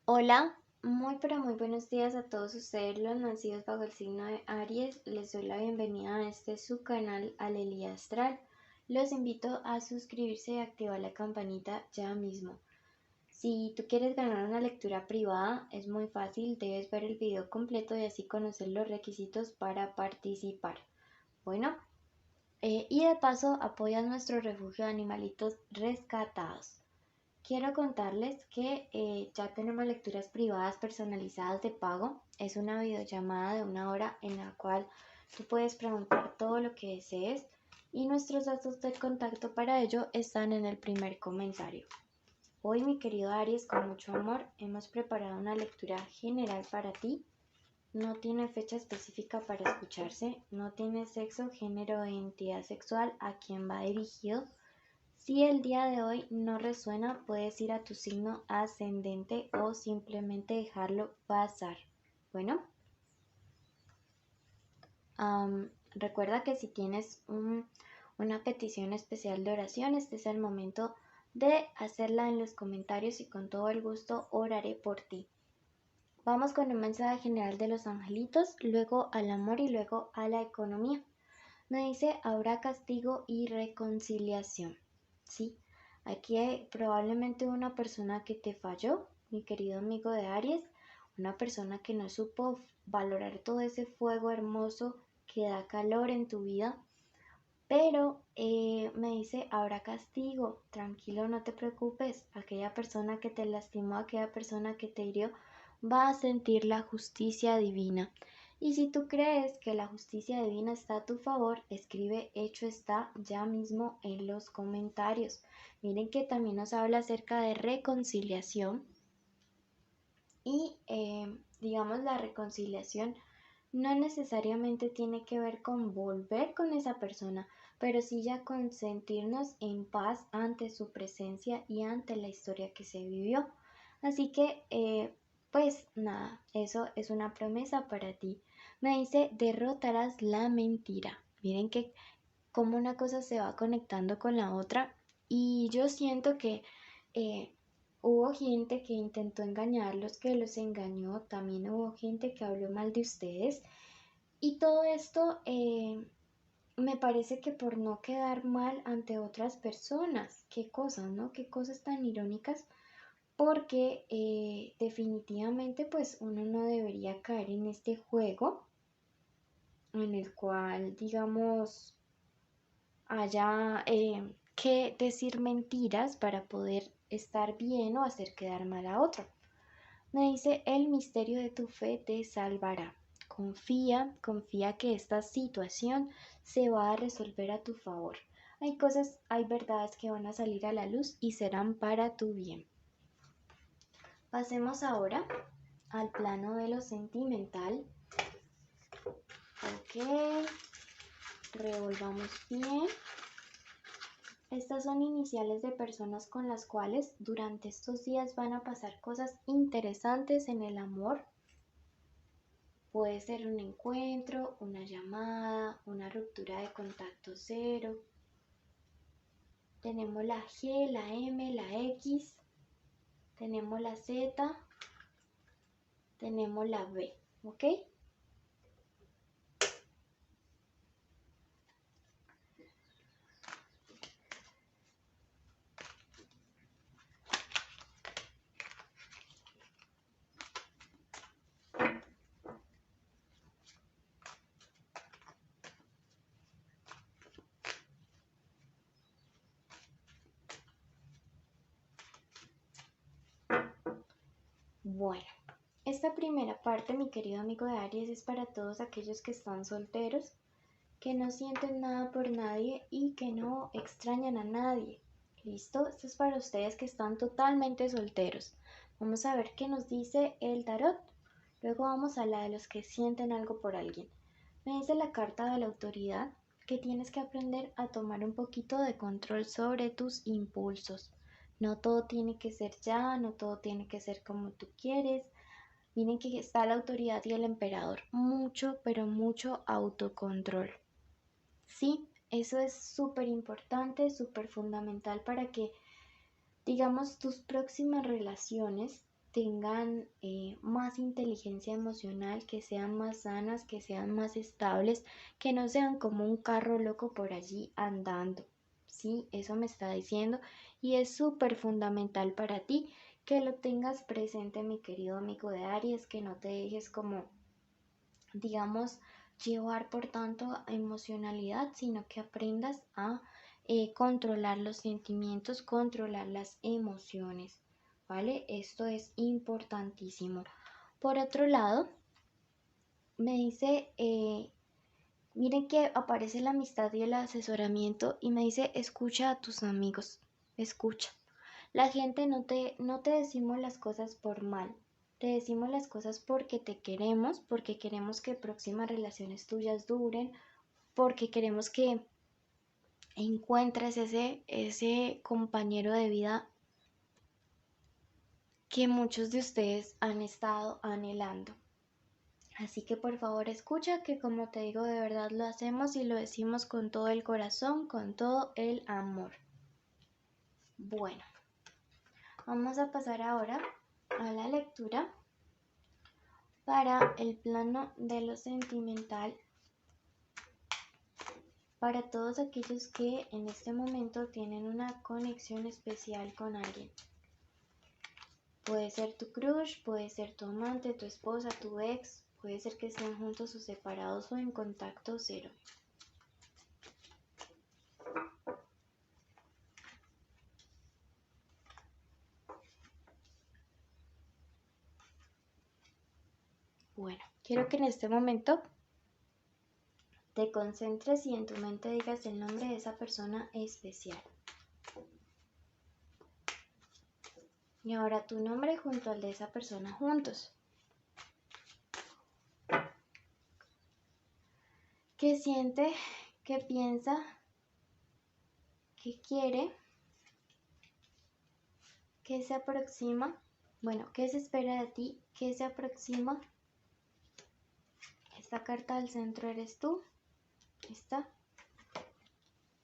Hola, muy pero muy buenos días a todos ustedes los nacidos bajo el signo de Aries. Les doy la bienvenida a este su canal Alelia Astral. Los invito a suscribirse y activar la campanita ya mismo. Si tú quieres ganar una lectura privada, es muy fácil, debes ver el video completo y así conocer los requisitos para participar. Bueno, y de paso apoyas nuestro refugio de animalitos rescatados. Quiero contarles que ya tenemos lecturas privadas personalizadas de pago. Es una videollamada de 1 hora en la cual tú puedes preguntar todo lo que desees y nuestros datos de contacto para ello están en el primer comentario. Hoy, mi querido Aries, con mucho amor, hemos preparado una lectura general para ti. No tiene fecha específica para escucharse, no tiene sexo, género o identidad sexual a quien va dirigido. Si el día de hoy no resuena, puedes ir a tu signo ascendente o simplemente dejarlo pasar. Bueno, recuerda que si tienes una petición especial de oración, este es el momento de hacerla en los comentarios y con todo el gusto oraré por ti. Vamos con un mensaje general de los angelitos, luego al amor y luego a la economía. Me dice, habrá castigo y reconciliación. ¿Sí? Aquí hay probablemente una persona que te falló, mi querido amigo de Aries, una persona que no supo valorar todo ese fuego hermoso que da calor en tu vida, pero me dice, habrá castigo, tranquilo, no te preocupes, aquella persona que te lastimó, aquella persona que te hirió, va a sentir la justicia divina. Y si tú crees que la justicia divina está a tu favor, escribe hecho está ya mismo en los comentarios. Miren que también nos habla acerca de reconciliación y digamos la reconciliación no necesariamente tiene que ver con volver con esa persona, pero sí ya con sentirnos en paz ante su presencia y ante la historia que se vivió. Así que, pues nada, eso es una promesa para ti. Me dice, derrotarás la mentira. Miren que como una cosa se va conectando con la otra y yo siento que eh, hubo gente que intentó engañarlos, que los engañó, también hubo gente que habló mal de ustedes y todo esto me parece que por no quedar mal ante otras personas, qué cosas, ¿no? Qué cosas tan irónicas, porque definitivamente pues uno no debería caer en este juego en el cual, digamos, haya que decir mentiras para poder estar bien o hacer quedar mal a otro. Me dice, el misterio de tu fe te salvará. Confía, confía que esta situación se va a resolver a tu favor. Hay cosas, hay verdades que van a salir a la luz y serán para tu bien. Pasemos ahora al plano de lo sentimental. Ok, revolvamos bien. Estas son iniciales de personas con las cuales durante estos días van a pasar cosas interesantes en el amor. Puede ser un encuentro, una llamada, una ruptura de contacto cero. Tenemos la G, la M, la X, tenemos la Z, tenemos la B, ¿ok? Bueno, esta primera parte, mi querido amigo de Aries, es para todos aquellos que están solteros, que no sienten nada por nadie y que no extrañan a nadie. ¿Listo? Esto es para ustedes que están totalmente solteros. Vamos a ver qué nos dice el tarot. Luego vamos a la de los que sienten algo por alguien. Me dice la carta de la autoridad que tienes que aprender a tomar un poquito de control sobre tus impulsos. No todo tiene que ser ya, no todo tiene que ser como tú quieres. Miren que está la autoridad y el emperador. Mucho, pero mucho autocontrol. Sí, eso es súper importante, súper fundamental para que, digamos, tus próximas relaciones tengan más inteligencia emocional, que sean más sanas, que sean más estables, que no sean como un carro loco por allí andando. Sí, eso me está diciendo y es súper fundamental para ti que lo tengas presente, mi querido amigo de Aries, que no te dejes como, digamos, llevar por tanto emocionalidad, sino que aprendas a controlar los sentimientos, controlar las emociones, ¿vale? Esto es importantísimo. Por otro lado, me dice, miren que aparece la amistad y el asesoramiento y me dice, escucha a tus amigos, escucha. La gente no te decimos las cosas por mal, te decimos las cosas porque queremos que próximas relaciones tuyas duren, porque queremos que encuentres ese compañero de vida que muchos de ustedes han estado anhelando. Así que por favor escucha que como te digo de verdad lo hacemos y lo decimos con todo el corazón, con todo el amor. Bueno, vamos a pasar ahora a la lectura para el plano de lo sentimental para todos aquellos que en este momento tienen una conexión especial con alguien. Puede ser tu crush, puede ser tu amante, tu esposa, tu ex, puede ser que estén juntos o separados o en contacto cero. Bueno, quiero que en este momento te concentres y en tu mente digas el nombre de esa persona especial. Y ahora tu nombre junto al de esa persona juntos. ¿Qué siente? ¿Qué piensa? ¿Qué quiere? ¿Qué se aproxima? Bueno, ¿qué se espera de ti? ¿Qué se aproxima? Esta carta al centro eres tú. Esta.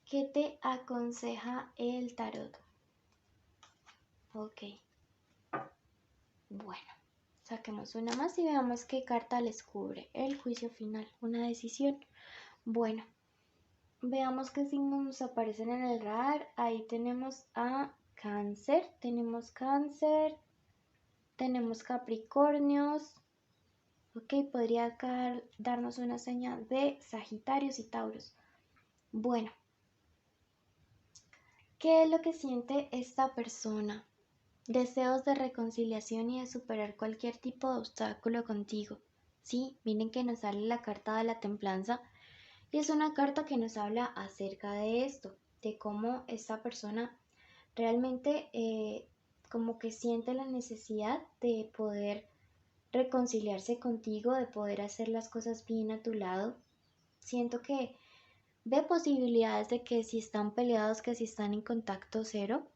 ¿Qué te aconseja el tarot? Ok. Bueno, saquemos una más y veamos qué carta les cubre. El juicio final, una decisión. Bueno, veamos qué signos nos aparecen en el radar. Ahí tenemos a Cáncer, tenemos Capricornios. Ok, podría darnos una señal de Sagitarios y Tauros. Bueno, ¿qué es lo que siente esta persona? Deseos de reconciliación y de superar cualquier tipo de obstáculo contigo. Sí, miren que nos sale la carta de la templanza y es una carta que nos habla acerca de esto, de cómo esta persona realmente como que siente la necesidad de poder reconciliarse contigo, de poder hacer las cosas bien a tu lado. Siento que ve posibilidades de que si están peleados, que si están en contacto cero,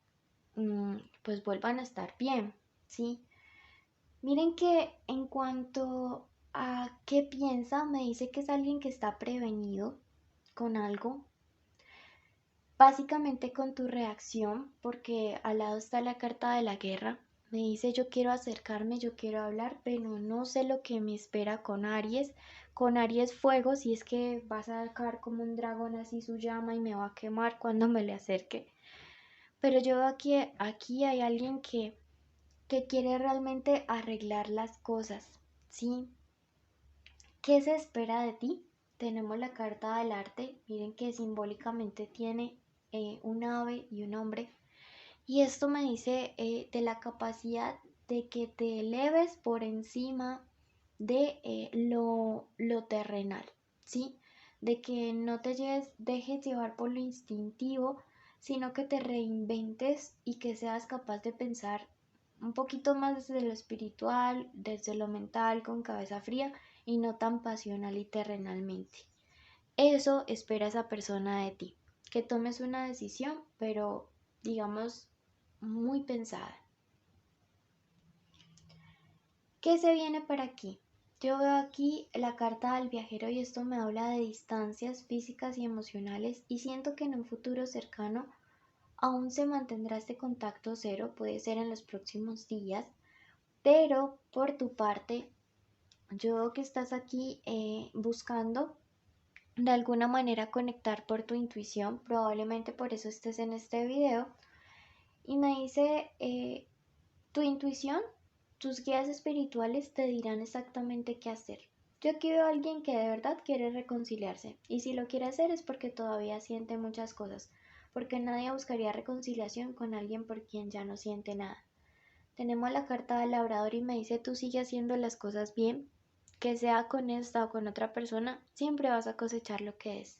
pues vuelvan a estar bien, ¿sí? Miren que en cuanto a qué piensa, me dice que es alguien que está prevenido con algo, básicamente con tu reacción, porque al lado está la carta de la guerra. Me dice yo quiero acercarme, yo quiero hablar, pero no sé lo que me espera con Aries fuego, si es que va a sacar como un dragón así su llama y me va a quemar cuando me le acerque. Pero yo aquí hay alguien que quiere realmente arreglar las cosas, ¿sí? ¿Qué se espera de ti? Tenemos la carta del arte, miren que simbólicamente tiene un ave y un hombre. Y esto me dice de la capacidad de que te eleves por encima de lo terrenal, ¿sí? De que no te dejes llevar por lo instintivo, sino que te reinventes y que seas capaz de pensar un poquito más desde lo espiritual, desde lo mental, con cabeza fría y no tan pasional y terrenalmente. Eso espera esa persona de ti, que tomes una decisión, pero digamos muy pensada. ¿Qué se viene para aquí? Yo veo aquí la carta del viajero y esto me habla de distancias físicas y emocionales y siento que en un futuro cercano aún se mantendrá este contacto cero, puede ser en los próximos días, Pero por tu parte, yo veo que estás aquí buscando de alguna manera conectar por tu intuición, probablemente por eso estés en este video. Y me dice, tu intuición, tus guías espirituales te dirán exactamente qué hacer. Yo aquí veo a alguien que de verdad quiere reconciliarse, y si lo quiere hacer es porque todavía siente muchas cosas, porque nadie buscaría reconciliación con alguien por quien ya no siente nada. Tenemos la carta del labrador y me dice, tú sigue haciendo las cosas bien, que sea con esta o con otra persona, siempre vas a cosechar lo que es.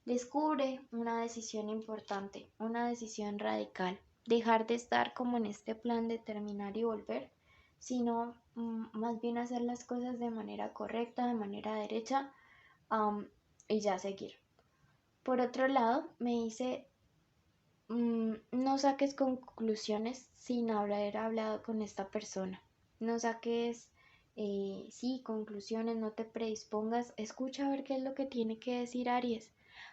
Descubre una decisión importante, una decisión radical, dejar de estar como en este plan de terminar y volver, sino más bien hacer las cosas de manera correcta, de manera derecha, y ya seguir. Por otro lado, me dice, no saques conclusiones sin haber hablado con esta persona. No saques, sí, conclusiones, no te predispongas. Escucha a ver qué es lo que tiene que decir Aries.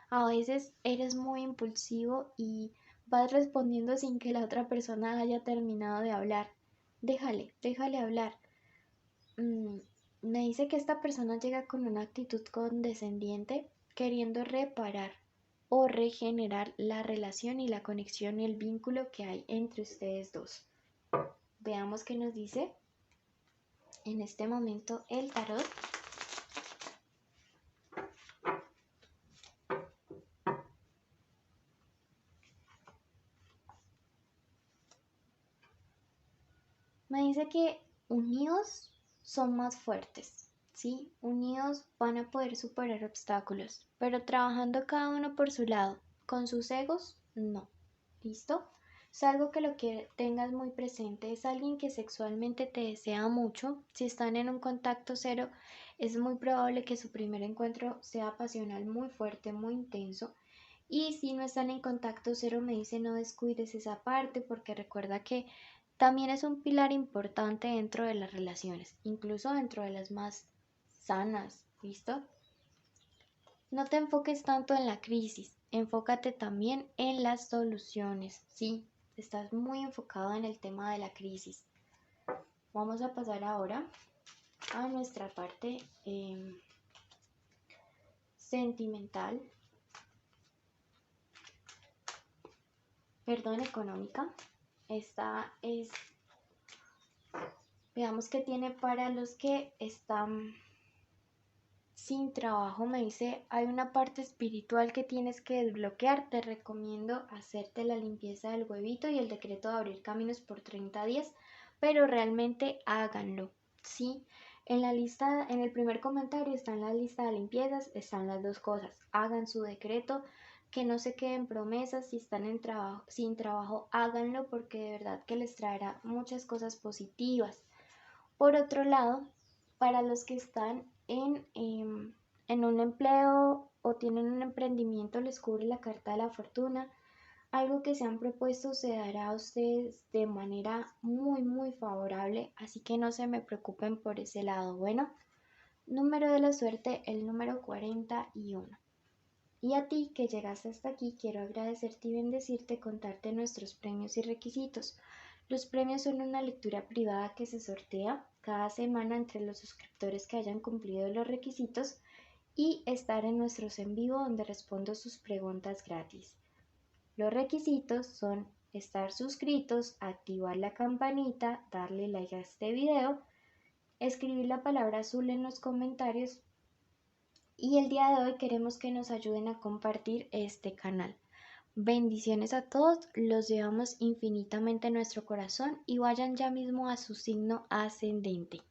A veces eres muy impulsivo y vas respondiendo sin que la otra persona haya terminado de hablar. Déjale hablar. Me dice que esta persona llega con una actitud condescendiente, queriendo reparar o regenerar la relación y la conexión y el vínculo que hay entre ustedes dos. Veamos qué nos dice en este momento el tarot. Me dice que unidos son más fuertes, ¿sí? Unidos van a poder superar obstáculos, pero trabajando cada uno por su lado, con sus egos, no. ¿Listo? Es algo que lo que tengas muy presente. Es alguien que sexualmente te desea mucho. Si están en un contacto cero, es muy probable que su primer encuentro sea pasional muy fuerte, muy intenso. Y si no están en contacto cero, me dice no descuides esa parte porque recuerda que también es un pilar importante dentro de las relaciones, incluso dentro de las más sanas, ¿listo? No te enfoques tanto en la crisis, enfócate también en las soluciones, ¿sí? Estás muy enfocado en el tema de la crisis. Vamos a pasar ahora a nuestra parte sentimental, perdón, económica. Esta es, veamos qué tiene para los que están sin trabajo. Me dice, hay una parte espiritual que tienes que desbloquear. Te recomiendo hacerte la limpieza del huevito y el decreto de abrir caminos por 30 días, pero realmente háganlo, ¿sí? En la lista, en el primer comentario está en la lista de limpiezas, están las dos cosas. Hagan su decreto, que no se queden promesas. Si están en trabajo, sin trabajo, háganlo porque de verdad que les traerá muchas cosas positivas. Por otro lado, para los que están en un empleo o tienen un emprendimiento, les cubre la carta de la fortuna. Algo que se han propuesto se dará a ustedes de manera muy favorable, así que no se me preocupen por ese lado. Bueno, número de la suerte, el número 41. Y a ti que llegaste hasta aquí, quiero agradecerte y bendecirte, contarte nuestros premios y requisitos. Los premios son una lectura privada que se sortea cada semana entre los suscriptores que hayan cumplido los requisitos y estar en nuestros en vivo donde respondo sus preguntas gratis. Los requisitos son estar suscritos, activar la campanita, darle like a este video, escribir la palabra azul en los comentarios y el día de hoy queremos que nos ayuden a compartir este canal. Bendiciones a todos, los llevamos infinitamente en nuestro corazón y vayan ya mismo a su signo ascendente.